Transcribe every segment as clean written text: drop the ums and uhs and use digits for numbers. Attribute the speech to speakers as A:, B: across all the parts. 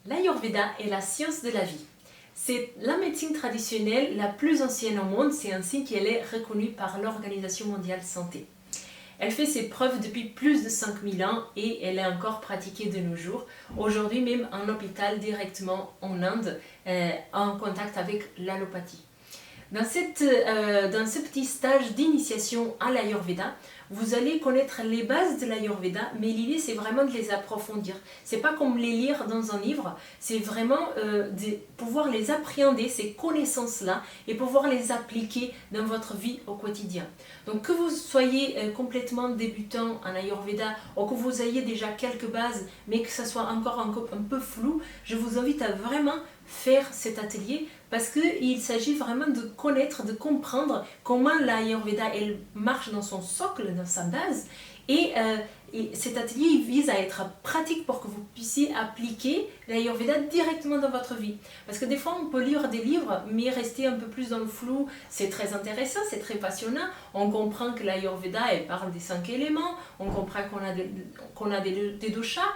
A: L'Ayurveda est la science de la vie. C'est la médecine traditionnelle la plus ancienne au monde, c'est ainsi qu'elle est reconnue par l'Organisation mondiale de santé. Elle fait ses preuves depuis plus de 5000 ans et elle est encore pratiquée de nos jours. Aujourd'hui même en hôpital directement en Inde, en contact avec l'allopathie. Dans ce petit stage d'initiation à l'Ayurveda, vous allez connaître les bases de l'Ayurveda, mais l'idée c'est vraiment de les approfondir. C'est pas comme les lire dans un livre, c'est vraiment de pouvoir les appréhender, ces connaissances-là, et pouvoir les appliquer dans votre vie au quotidien. Donc que vous soyez complètement débutant en Ayurveda, ou que vous ayez déjà quelques bases, mais que ça soit encore un peu flou, je vous invite à vraiment faire cet atelier parce qu'il s'agit vraiment de connaître, de comprendre comment l'Ayurveda elle marche dans son socle, dans sa base et cet atelier il vise à être pratique pour que vous puissiez appliquer l'Ayurveda directement dans votre vie. Parce que des fois on peut lire des livres mais rester un peu plus dans le flou, c'est très intéressant, c'est très passionnant, on comprend que l'Ayurveda elle parle des 5 éléments, on comprend qu'on a des doshas,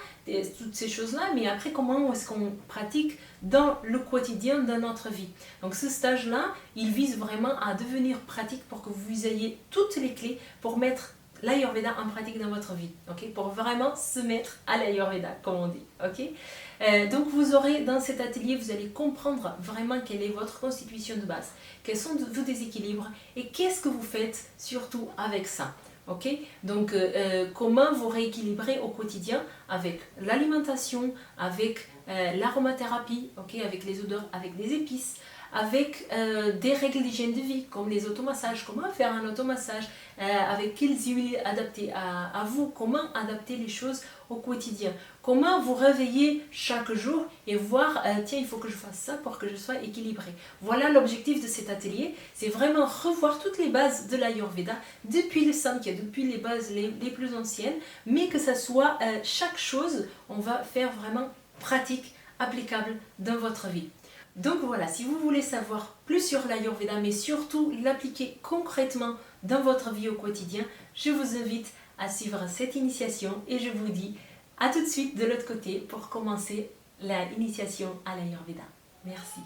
A: toutes ces choses-là, mais après comment est-ce qu'on pratique dans le quotidien de notre vie. Donc ce stage-là, il vise vraiment à devenir pratique pour que vous ayez toutes les clés pour mettre l'Ayurveda en pratique dans votre vie, ok? Pour vraiment se mettre à l'Ayurveda, comme on dit, ok? Donc vous aurez dans cet atelier, vous allez comprendre vraiment quelle est votre constitution de base, quels sont vos déséquilibres et qu'est-ce que vous faites surtout avec ça. Ok, donc comment vous rééquilibrer au quotidien avec l'alimentation, avec l'aromathérapie, ok, avec les odeurs, avec des épices, avec des règles d'hygiène de vie comme les automassages, comment faire un automassage, avec quelles huiles adaptées à vous, comment adapter les choses au quotidien, comment vous réveiller chaque jour et voir tiens il faut que je fasse ça pour que je sois équilibrée. Voilà l'objectif de cet atelier, c'est vraiment revoir toutes les bases de l'Ayurveda depuis le Samkhya, depuis les bases les plus anciennes, mais que ça soit chaque chose, on va faire vraiment pratique, applicable dans votre vie. Donc voilà, si vous voulez savoir plus sur l'Ayurveda, mais surtout l'appliquer concrètement dans votre vie au quotidien, je vous invite à suivre cette initiation et je vous dis à tout de suite de l'autre côté pour commencer l'initiation à l'Ayurveda. Merci.